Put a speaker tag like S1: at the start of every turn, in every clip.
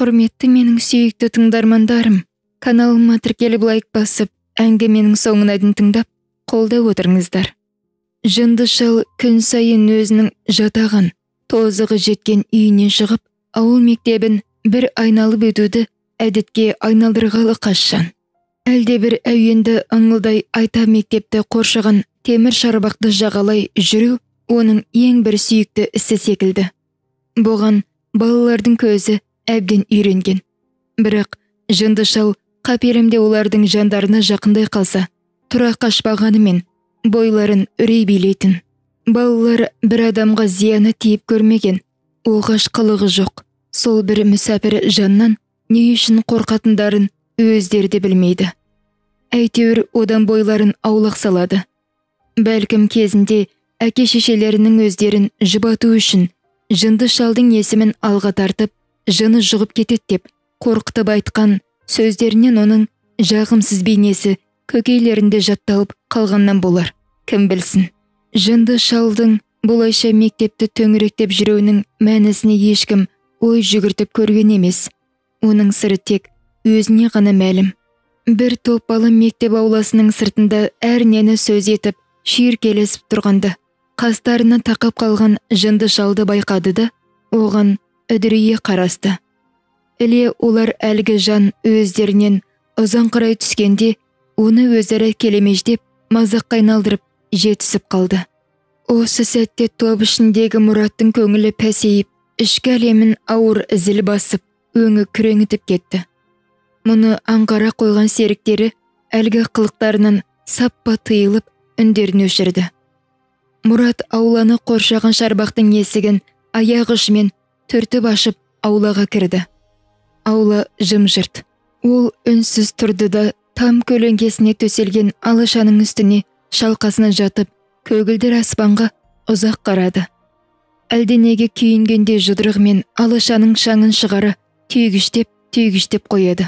S1: Құрметті менің сүйікті тыңдармандарым, каналыма тіркеліп лайк басып, әңгіменің соңына дейін тыңдап, қолдап отырыңыздар. Жынды шал күн сайын өзінің жатаған, тозығы жеткен үйінен шығып, ауыл мектебін бір айналып өтуді әдетке айналдырғалы қашан. Әлде бір әуенді аңылдай айта мектепті қоршаған темір шарбақты жағалай жүру оның ең бір сүйікті ісі секілді. Бұған балалардың көзі әбден үйренген. Бірақ жынды шал қаперімде олардың жандарына жақындай қалса, тұра қашпағанымен бойларын үрей билейтін. Балалар бір адамға зияны тиіп көрмеген, оғаш қылығы жоқ. Сол бір мүсәпір жаннан не үшін қорқатындарын өздері де білмейді. Әйтеуір одан бойларын аулақ салады. Бәлкім кезінде әке-шешелерінің өздерін жұбату үшін жынды шалдың есімін алға тартып, жыны жұғып кетеді деп қорқытып айтқан сөздерінен оның жағымсыз бейнесі көкейлерінде жатталып қалғаннан болар. Кім білсін. Жынды шалдың бұлайша мектепті төңіректеп жүруінің мәнісіне ешкім ой жүгіртіп көрген емес. Оның сыры тек өзіне ғана мәлім. Бір топ бала мектеп ауласының сыртында әрнені сөз етіп, шүйіркелесіп тұрғанда, қастарына тақап қалған жынды шалды байқады да, оған үдірейе қарасты. Іле олар әлгі жан өздерінен ұзаңқырай түскенде, оны өзара келемеждеп, мазаққа айналдырып, жетісіп қалды. Осы сәтте топ ішіндегі Мұраттың көңілі пәсейіп, ішкі әлемін ауыр зіл басып, өңі күреңітіп кетті. Мұны аңғара қойған серіктері әлгі қылықтарынан саппа тыйылып, үндерін өшірді. Мұрат ауланы қоршаған шарбақтың есігін аяқ ұшымен түртіп ашып аулаға кірді. Аула жым-жырт. Ол үнсіз тұрды да там көлеңкесіне төселген алашаның үстіне шалқасына жатып, көгілдір аспанға ұзақ қарады. Әлденеге күйінгенде жұдырығымен алашаның шаңын шығара түйгіштеп қояды.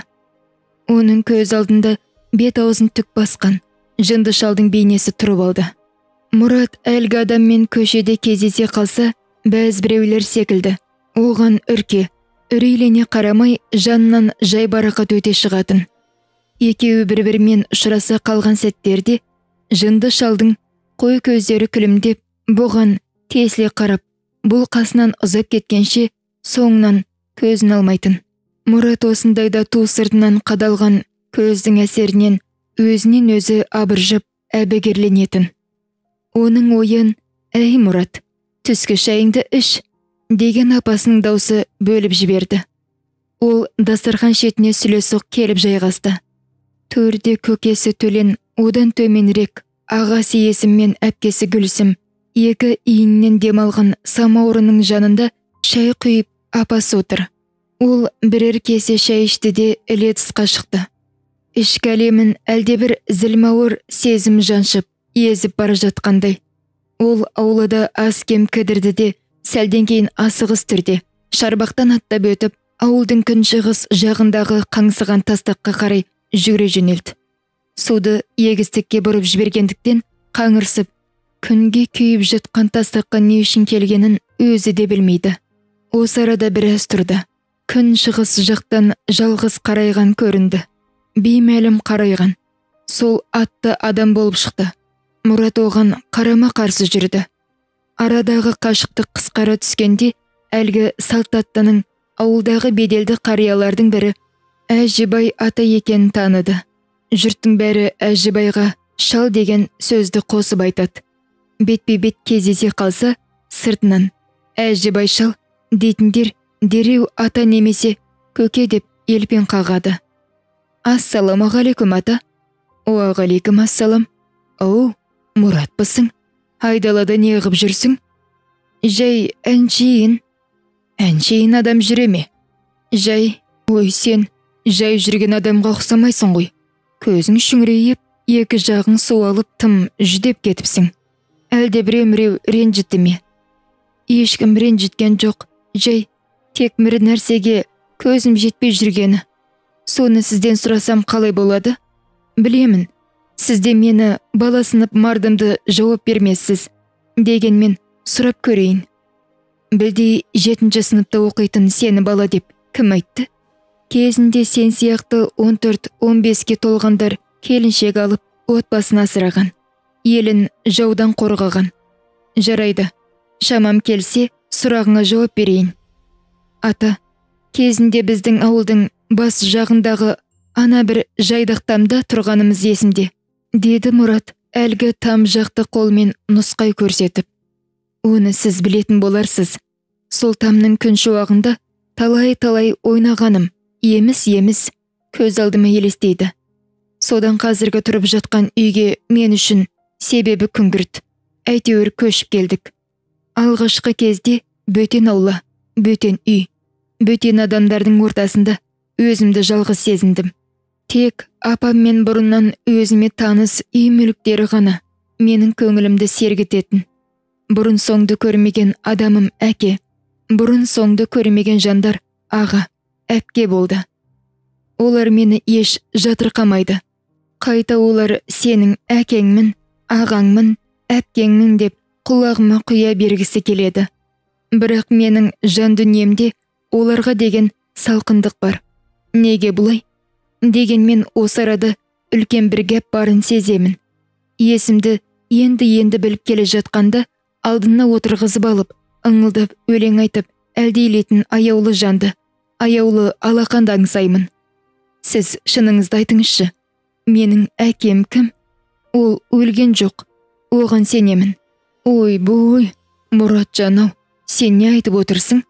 S1: Оның көз алдында бет аузын түк басқан жынды шалдың бейнесі тұрып алды. Мұрат әлгі адаммен көшеде кездесе қалса, бәз біреулер секілді. Оған үрейлене қарамай жанынан жайбарақат өте шығатын. Екеуі бір-бірімен ұшыраса қалған сәттерде, жынды шалдың қой көздері күлімдеп, бұған тесіле қарап, бұл қасынан ұзап кеткенше соңынан көзін алмайтын. Мұрат осындайда ту сыртынан қадалған көздің әсерінен өзінен өзі абыржып, әбігерленетін. Оның ойын, «Әй Мұрат, түскі шайыңды іш», деген апасының даусы бөліп жіберді. Ол дастархан шетіне сүлесоқ келіп жайғасты. Төрде көкесі Төлен, одан төменірек ағасы Есім мен әпкесі Гүлсім, екі иіннен демалған самаурының жанында шай құйып апасы отыр. Ол бірер кесе шай ішті де іле тысқа шықты. Ішкі әлемін әлдебір зілмауыр сезім жаншып, езіп бара жатқандай. Ол аулада аз кем кідірді де, сәлден кейін асығыс түрде, шарбақтан аттап өтіп, ауылдың күншығыс жағындағы қаңсыған тастаққа қарай жүгіре жөнелді. Суды егістікке бұрып жібергендіктен қаңырсып, күнге күйіп жатқан тастаққа не үшін келгенін өзі де білмейді. Осы арада біраз тұрды. Күн шығыс жақтан жалғыз қарайған көрінді. Беймәлім қарайған. Сол атты адам болып шықты. Мұрат оған қарама қарсы жүрді. Арадағы қашықтық қысқара түскенде, әлгі Салтаттының ауылдағы беделді қариялардың бірі Әжібай ата екенін таныды. Жұрттың бәрі Әжібайға шал деген сөзді қосып айтады. Бетпе-бет кездесе қалса, сыртынан Әжібай шал дейтіндер дереу ата немесе көке деп елпен қағады. «Ассаламағалейкум ата». «Уағалейкум ассалам». «Оу, Мұратпысың? Айдалада не ғып жүрсің?» «Жай әншейін». «Әншейін адам жүре ме?» «Жай, ой сен, жай жүрген адамға ұқсамайсың ғой. Көзің шүңірейіп, екі жағың суалып тым жүдеп кетіпсің. Әлде біреу ренжітті ме?» «Ешкім ренжіткен жоқ, жай тек бір нәрсеге көзім жетпей жүргені. Соны сізден сұрасам қалай болады?» «Білемін, сізде мені баласынып мардымды жауап бермессіз. Дегенмен сұрап көрейін. Білдей 7-ші сыныпта оқитын сені бала деп кім айтты?» Кезінде сен сияқты 14-15-ке толғандар келіншек алып отбасын асыраған, елін жаудан қорғаған. Жарайды, шамам келсе сұрағыңа жауап берейін. Ата, кезінде біздің ауылдың бас жағындағы ана бір жайдақтамда тұрғанымыз есімде, деді Мұрат әлгі там жақты қолмен нұсқай көрсетіп. Оны сіз білетін боларсыз. Сол тамның күн шуағында талай-талай ойнағаным, еміс-еміс көз алдыма елестейді. Содан қазіргі тұрып жатқан үйге мен үшін себебі күңгірт. Әйтеуір көшіп келдік. Алғашқы кезде бөтен аула, бөтен үй, бөтен адамдардың ортасында өзімді жалғыз сезіндім. Тек апаммен бұрыннан өзіме таныс үй мүліктері ғана менің көңілімді сергітетін. Бұрын соңды көрмеген адамым әке, бұрын соңды көрмеген жандар аға, әпке болды. Олар мені еш жатырқамайды. Қайта олар сенің әкеңмін, ағаңмын, әпкеңмін деп құлағыма құя бергісі келеді. Бірақ менің жан дүниемде оларға деген салқындық бар. Неге бұлай? Дегенмен осы арада үлкен бір гәп барын сеземін. Есімді енді біліп келе жатқанда алдына отырғызып алып, ыңылдап өлең айтып, әлдейлетін аяулы жанды, аяулы алақанды аңсаймын. Сіз шыныңызды айтыңызшы, менің әкем кім? Ол өлген жоқ, оған сенемін. Ой, бой, Мұратжан-ау, сен не айтып отырсың?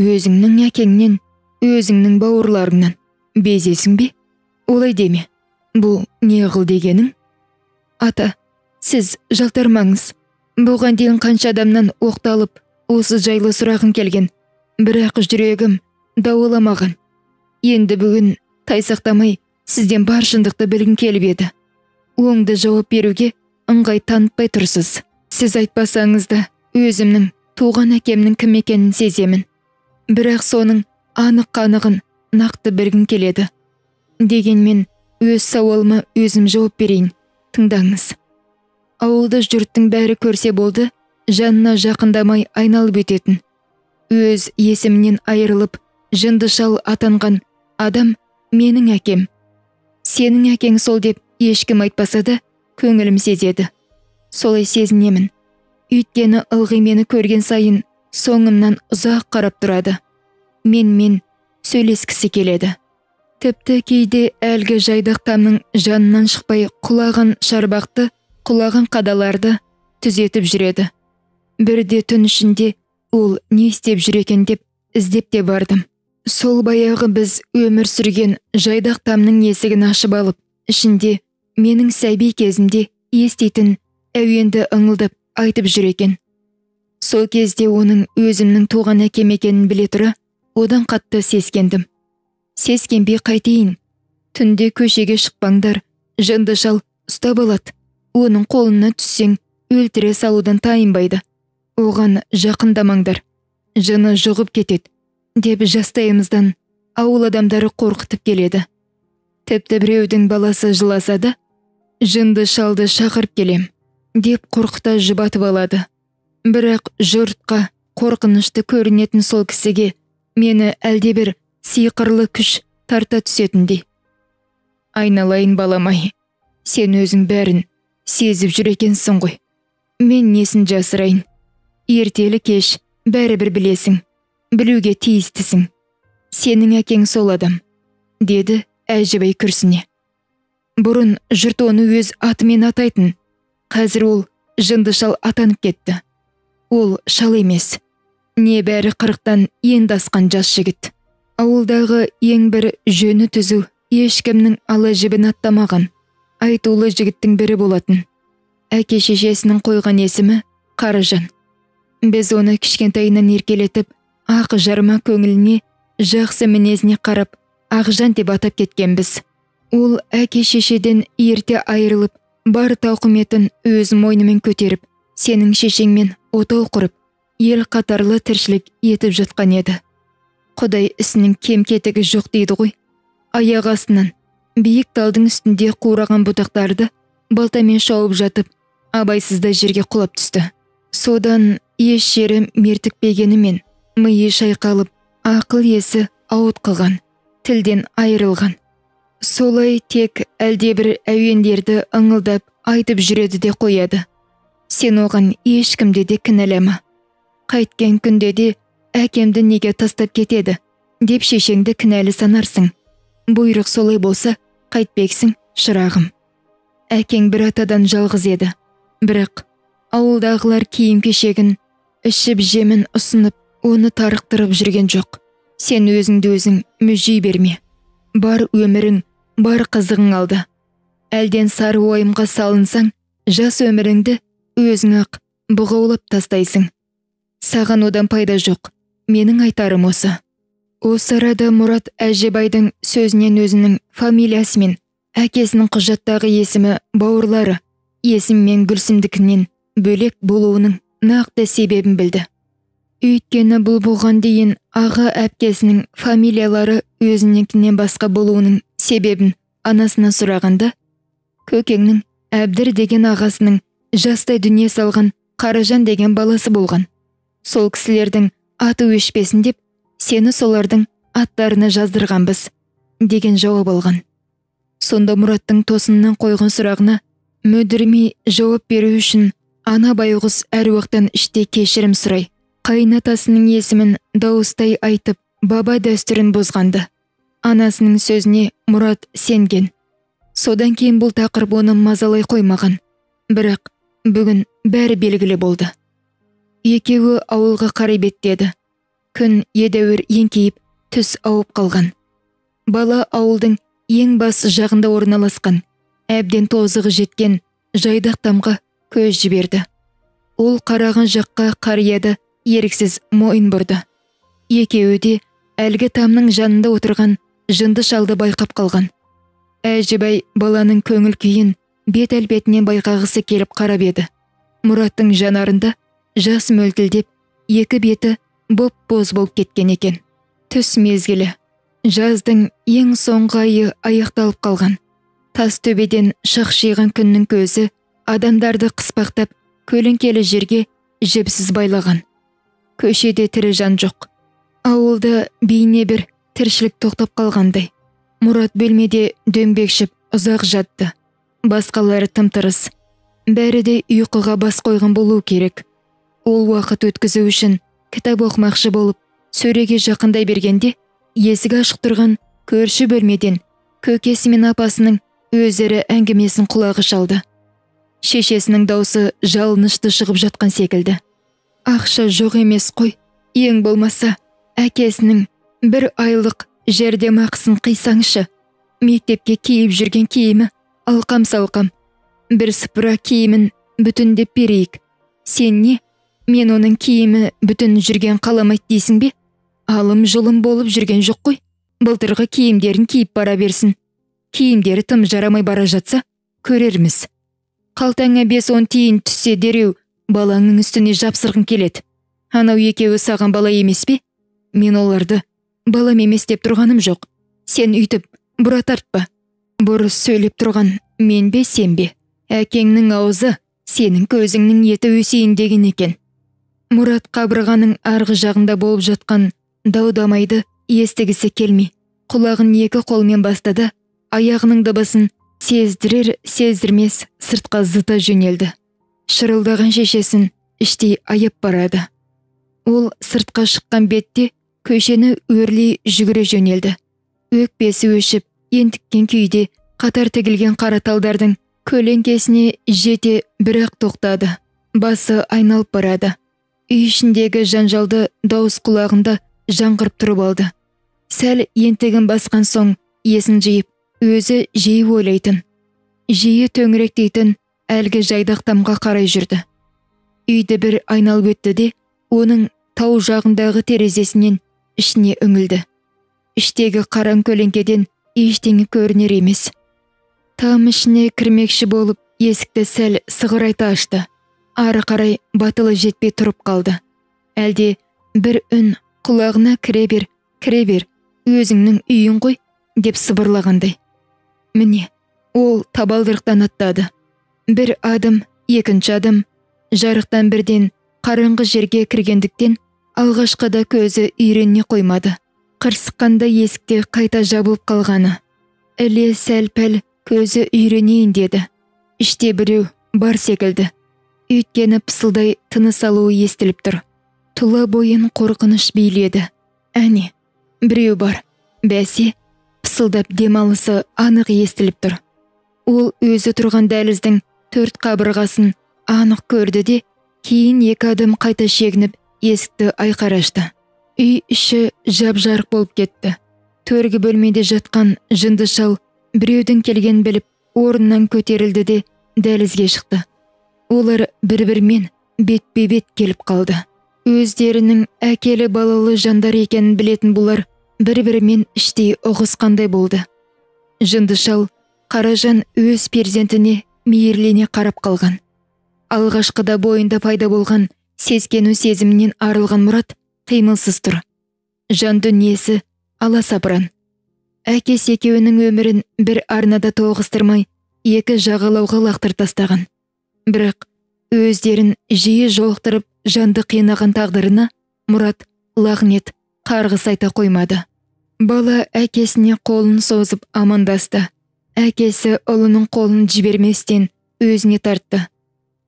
S1: Өзіңнің әкеңнен, өзіңнің бауырларыңнан безесің бе? Олай деме. Бұл не қыл дегенің? Ата, сіз жалтармаңыз. Бұған дейін қанша адамнан оқталып, осы жайлы сұрағым келген. Бірақ жүрегім дауаламаған. Енді бүгін тайсақтамай сізден бар шындықты білгім келіп еді. Оңды жауап беруге ыңғай танытпай тұрсыз. Сіз айтпасаңыз да өзімнің туған әкемнің кім екенін сеземін. Бірақ соның анық-қанығын нақты білгім келеді. Дегенмен өз сауалыма өзім жауап берейін. Тыңдаңыз. Ауылды жұрттың бәрі көрсе болды, жанына жақындамай айналып өтетін. Өз есімінен айырылып, жынды шал атанған адам менің әкем. Сенің әкең сол деп ешкім айтпаса да, көңілім сезеді. Солай сезінемін. Өйткені ылғи мені көрген сайын соңымнан ұзақ қарап тұрады. Мен сөйлескісі келеді. Тіпті кейде әлгі жайдақтамның жанынан шықпай құлаған шарбақты, құлаған қадаларды түзетіп жүреді. Бірде түн ішінде ол не істеп жүр екен деп іздеп те бардым. Сол баяғы біз өмір сүрген жайдақтамның есігін ашып алып, ішінде менің сәби кезімде еститін әуенді ыңылдап айтып жүр екен. Сол кезде оның өзімнің туған әкем екенін біле тұра, одан қатты сескендім. Сескенбей қайтейін. Түнде көшеге шықпаңдар, жынды шал ұстап алады. Оның қолына түссең, өлтіре салудан тайынбайды. Оған жақындамаңдар. Жыны жұғып кетеді, деп жастайымыздан ауыл адамдары қорқытып келеді. Тіпті біреудің баласы жыласа да, жынды шалды шақырып келем, деп қорқыта жұбатып алады. Бірақ жұртқа қорқынышты көрінетін сол кісіге мені әлдебір сиқырлы күш тарта түсетіндей. Айналайын баламай, сен өзің бәрін сезіп жүр екенсің ғой. Мен несін жасырайын? Ертелі кеш бәрібір білесің, білуге тиістісің. Сенің әкең сол адам, деді әжібай күрсіне. Бұрын жұрт оны өз атымен атайтын. Қазір ол жынды шал атанып кетті. Ол шал емес. Небәрі 40-тан енді асқан жас жігіт. Ауылдағы ең бір жөні түзу, ешкімнің ала жібін аттамаған, айтулы жігіттің бірі болатын. Әке шешесінің қойған есімі Қаражан. Біз оны кішкентайынан еркелетіп, ақ жарма көңіліне, жақсы мінезіне қарап, Ақжан деп атап кеткенбіз. Ол әке шешеден ерте айырылып, бар тауқыметін өз мойнымен көтеріп, сенің шешеңмен отау құрып, ел қатарлы тіршілік етіп жатқан еді. Құдай ісінің кем-кетігі жоқ дейді ғой. Аяқ астынан биік талдың үстінде қураған бұтақтарды балтамен шауып жатып, абайсызда жерге құлап түсті. Содан еш жері мертікпегенімен, миы шайқалып, ақыл есі ауытқыған, тілден айырылған. Солай тек әлдебір әуендерді ыңылдап айтып жүреді де қояды. Сен оған ешкімде де кінәлама. Қайткен күнде де әкемді неге тастап кетеді, деп шешеңді кінәлі санарсың. Бұйрық солай болса, қайтпексің, шырағым. Әкең бір атадан жалғыз еді. Бірақ ауылдағылар киім-кешегін, ішіп-жемін ұсынып, оны тарықтырып жүрген жоқ. Сен өзіңді өзің мүжей берме. Бар өмірің, бар қызығың алды. Әлден сары ойымға салынсаң, жас өміріңді өзің ақ бұғаулап тастайсың. Саған одан пайда жоқ. Менің айтарым осы. Осы арада Мұрат Әжібайдың сөзінен өзінің фамилиясы мен әкесінің құжаттағы есімі бауырлары есім мен Гүлсімдікінен бөлек болуының нақты себебін білді. Өйткені бұл болған дейін аға әпкесінің фамилиялары өзінікінен басқа болуының себебін анасына сұрағанда, көкеңнің Әбдір деген ағасының жастай дүние салған Қаражан деген баласы болған. Сол кісілердің аты өшпесін деп, сені солардың аттарына жаздырғанбыз, деген жауап алған. Сонда Мұраттың тосыннан қойған сұрағына мүдірмей жауап беру үшін ана байғұс әруақтан іште кешірім сұрай, қайнатасының есімін дауыстай айтып, баба дәстүрін бозғанды. Анасының сөзіне Мұрат сенген. Содан кейін бұл тақырып оны мазалай қоймаған. Бірақ бүгін бәрі белгілі болды. Екеуі ауылға қарай беттеді. Күн едәуір еңкейіп, түс ауып қалған. Бала ауылдың ең бас жағында орналасқан, әбден тозығы жеткен жайдақ тамға көз жіберді. Ол қараған жаққа қарияды еріксіз мойын бұрды. Екеуі де әлгі тамның жанында отырған жынды шалды байқап қалған. Әжібай баланың көңіл күйін бет-әлбетінен байқағысы келіп қарап еді. Мұраттың жанарында жас мөлтілдеп, екі беті боп-боз болып кеткен екен. Түс мезгілі. Жаздың ең соңғы айы аяқталып қалған. Тас төбеден шақшиған күннің көзі адамдарды қыспақтап, көлеңкелі жерге жіпсіз байлаған. Көшеде тірі жан жоқ. Ауылда бейне бір тіршілік тоқтап қалғандай. Мұрат бөлмеде дөңбекшіп ұзақ жатты. Басқалары тым-тырыс. Бәрі де ұйқыға бас қойған болу керек. Ол уақыт өткізу үшін кітап оқымақшы болып, сөреге жақындай бергенде, есігі ашық тұрған көрші бөлмеден көкесі мен апасының өзірі әңгімесін құлағы шалды. Шешесінің даусы жалынышты шығып жатқан секілді. Ақша жоқ емес қой, ең болмаса әкесінің бір айлық жәрдемақысын қисаңшы. Мектепке киіп жүрген киімі алқам-салқам. Бір сыпыра киімін бүтіндеп берейік. Сен не? Мен оның киімі бүтін жүрген қаламайды дейсің бе? Алым-жұлым болып жүрген жоқ қой. Былтырғы киімдерін киіп бара берсін. Киімдері тым жарамай бара жатса, көрерміз. Қалтаңа 5-10 тиын түссе дереу балаңның үстіне жапсырғың келеді. Анау екеуі саған бала емес пе? Мен оларды балам емес деп тұрғаным жоқ. Сен үйтіп бұра тартпа. Бұрыс сөйлеп тұрған мен бе, сен бе? Әкеңнің аузы сенің көзіңнің еті өсейін деген екен. Мұрат қабырғаның арғы жағында болып жатқан дау-дамайды естігісі келмей, құлағын екі қолмен бастады, аяғының дыбысын сездірер-сездірмес сыртқа зыта жөнелді. Шырылдаған шешесін іштей аяп барады. Ол сыртқа шыққан бетте көшені өрлей жүгіре жөнелді. Өкпесі өшіп, ентіккен күйде қатар тігілген қара талдардың көлеңкесіне жете бірақ тоқтады. Басы айналып барады. Үй ішіндегі жанжалды дауыс құлағында жаңғырып тұрып алды. Сәл ентігін басқан соң есін жиып, өзі жиі ойлайтын, жиі төңіректейтін әлгі жайдақ тамға қарай жүрді. Үйді бір айналып өтті де, оның тау жағындағы терезесінен ішіне үңілді. Іштегі қараң көлеңкеден ештеңе көрінер емес. Там ішіне кірмекші болып, есікті сәл сығырайта ашты. Ары қарай батылы жетпей тұрып қалды. Әлде бір үн құлағына кіре бер, өзіңнің үйің ғой, деп сыбырлағандай. Міне, ол табалдырықтан аттады. Бір адым, екінші адым, жарықтан бірден қараңғы жерге кіргендіктен алғашқыда көзі үйрене қоймады. қырсыққанда есікте қайта жабылып қалғаны. Іле сәл-пәл көзі үйренейін деді. Іште біреу бар секілді. Өйткені пысылдай тыныс алуы естіліп тұр. Тұла бойын қорқыныш биледі. Әне, біреу бар. Бәсе, пысылдап демалысы анық естіліп тұр. Ол өзі тұрған дәліздің 4 қабырғасын анық көрді де, кейін 2 адым қайта шегініп, есікті айқара ашты. Үй іші жап-жарық болып кетті. Төргі бөлмеде жатқан жынды шал біреудің келген біліп, орнынан көтерілді де дәлізге шықты. Олар бір-бірімен бетпе-бет келіп қалды. Өздерінің әкелі балалы жандар екенін білетін бұлар бір-бірімен іштей ұғысқандай болды. Жынды шал Қаражан өз перзентіне мейірлене қарап қалған. Алғашқыда бойында пайда болған сескену сезімінен арылған Мұрат қимылсыз тұр. Жан дүниесі аласапыран. Әкесі екеуінің өмірін бір арнада тоғыстырмай, 2 жағалауға лақтыр тастаған. Бірақ өздерін жиі жолықтырып жанды қинаған тағдырына Мұрат лағнет, қарғыс айта қоймады. Бала әкесіне қолын созып амандасты. Әкесі ұлының қолын жіберместен өзіне тартты.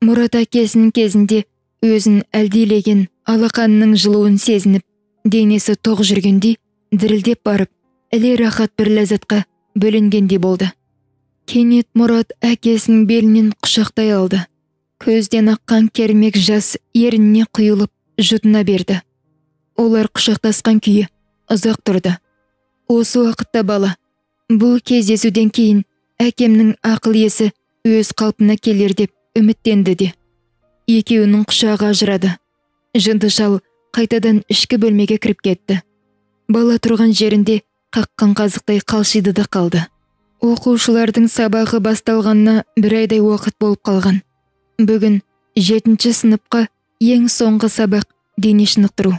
S1: Мұрат әкесінің кезінде өзін әлдилеген алақанының жылуын сезініп, денесі тоқ жүргендей дірілдеп барып, іле рахат бір ләззатқа бөленгендей болды. Кенет Мұрат әкесінің белінен құшақтай алды. Көзден аққан кермек жас ерініне құйылып жұтына берді. Олар құшақтасқан күйі ұзақ тұрды. Осы уақытта бала, бұл кездесуден кейін әкемнің ақыл есі өз қалпына келер деп үміттенді де. Екеуінің құшағы ажырады. Жынды шал қайтадан ішкі бөлмеге кіріп кетті. Бала тұрған жерінде қаққан қазықтай қалшиды да қалды. Оқушылардың сабағы басталғанына 1 айдай уақыт болып қалған. Бүгін 7-ші сыныпқа ең соңғы сабақ дене шынықтыру.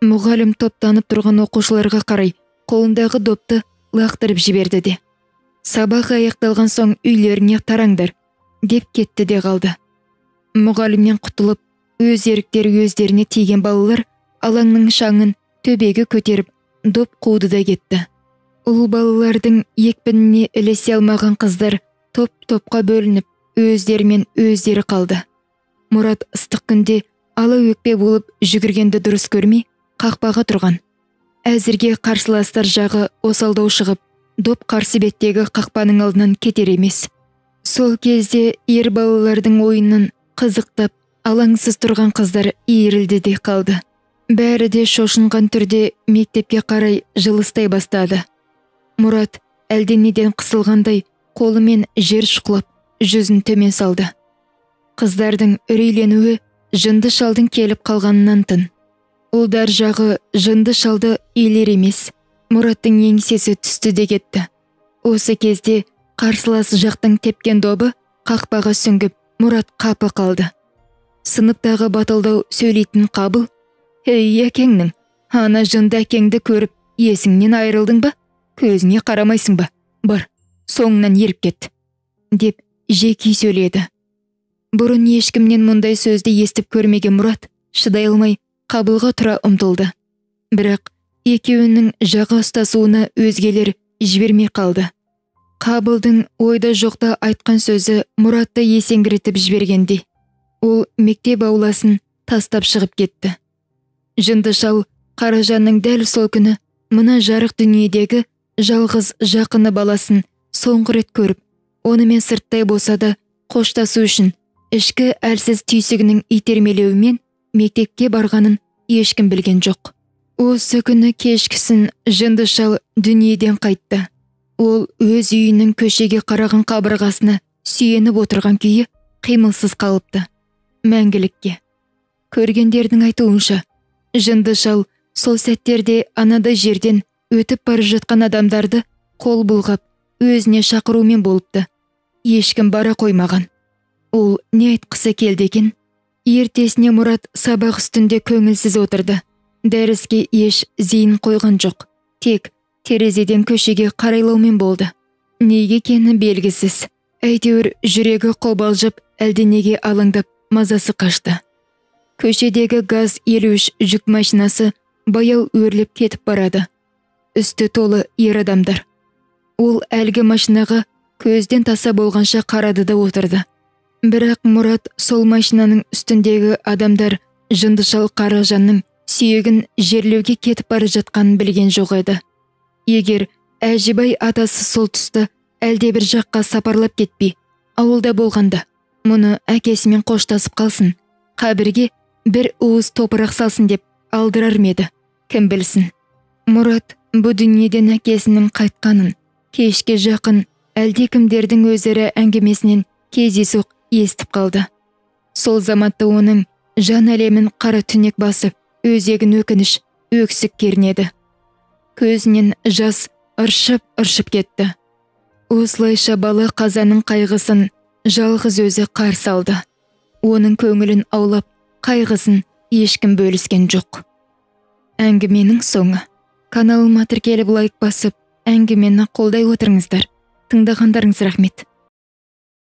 S1: Мұғалім топтанып тұрған оқушыларға қарай қолындағы допты лақтырып жіберді де. Сабақ аяқталған соң үйлеріне тараңдар, деп кетті де қалды. Мұғалімнен құтылып, өз еріктері өздеріне тиген балалар алаңның шаңын төбеге көтеріп, доп қуды да кетті. Ұл балалардың екпініне ілесе алмаған қыздар топ-топқа бөлініп, өздерімен өздері қалды. Мұрат ыстық күнде ала өкпе болып жүгіргенді дұрыс көрмей, қақпаға тұрған. Әзірге қарсыластар жағы осалдау шығып, доп қарсы беттегі қақпаның алдынан кетер емес. Сол кезде ер балалардың ойынын қызықтап, алаңсыз тұрған қыздар иірілді де қалды. Бәрі де шошынған түрде мектепке қарай жылыстай бастады. Мұрат әлденеден қысылғандай қолымен жер шұқылап, жүзін төмен салды. Қыздардың үрейленуі жынды шалдың келіп қалғанынан тын. Ұлдар жағы жынды шалды елер емес. Мұраттың еңсесі түсті де кетті. Осы кезде қарсылас жақтың тепкен добы қақпаға сүңгіп, Мұрат қапы қалды. Сыныптағы батылдау сөйлейтін Қабыл: «Ей әкеңнің, ана жынды әкеңді көріп, есіңнен айырылдың ба? Көзіне қарамайсың ба? Бар, соңынан еріп кет», деп жеки сөйледі. Бұрын ешкімнен мұндай сөзді естіп көрмеген Мұрат шыдай алмай Қабылға тұра ұмтылды. Бірақ екеуінің жағы ұстасуына өзгелер жібермей қалды. Қабылдың ойда жоқта айтқан сөзі Мұратты есеңгіретіп жібергендей. Ол мектеп ауласын тастап шығып кетті. Жынды шал Қаражанның дәл сол күні мына жарық дүниедегі жалғыз жақыны баласын соңғы рет көріп, онымен сырттай болса да қоштасу үшін ішкі әлсіз түйсігінің итермелеуімен мектепке барғанын ешкім білген жоқ. Осы күні кешкісін жынды шал дүниеден қайтты. Ол өз үйінің көшеге қараған қабырғасына сүйеніп отырған күйі қимылсыз қалыпты. Мәңгілікке. Көргендердің айтуынша, жынды шал сол сәттерде анада жерден өтіп бара жатқан адамдарды қол бұлғап, өзіне шақырумен болыпты. Ешкім бара қоймаған. Ол не айтқысы келді екен? Ертесіне Мұрат сабақ үстінде көңілсіз отырды. Дәріске еш зейін қойған жоқ. Тек терезеден көшеге қарайлаумен болды. Неге екені белгісіз. Әйтеуір жүрегі қобалжып, әлденеге алаңдап, мазасы қашты. Көшедегі ГАЗ-53 жүк машинасы баяу өрлеп кетіп барады. үсті толы ер адамдар. Ол әлгі машинаға көзден таса болғанша қарады да отырды. Бірақ Мұрат сол машинаның үстіндегі адамдар Жындышал Қаражанның сүйегін жерлеуге кетіп бара жатқанын білген жоқ еді. Егер Әжібай атасы сол тұста әлде бір жаққа сапарлап кетпей, ауылда болғанда, мұны әкесімен қоштасып қалсын, қабірге бір уыс топырақ салсын деп алдырар ма еді, кім білсін. Мұрат бұл дүниеден әкесінің қайтқанын, кешке жақын әлдекімдердің өзара әңгімесінен кездейсоқ естіп қалды. Сол заматта оның жан әлемін қара түнек басып, өзегін өкініш, өксік кернеді. Көзінен жас ыршып кетті. Осылайша бала қазаның қайғысын жалғыз өзі қарсы алды. Оның көңілін аулап, қайғысын ешкім бөліскен жоқ. Әңгіменің соңы. Каналыма тіркеліп лайк басып, әңгімені қолдай отырыңыздар. Тыңдағандарыңыз рахмет.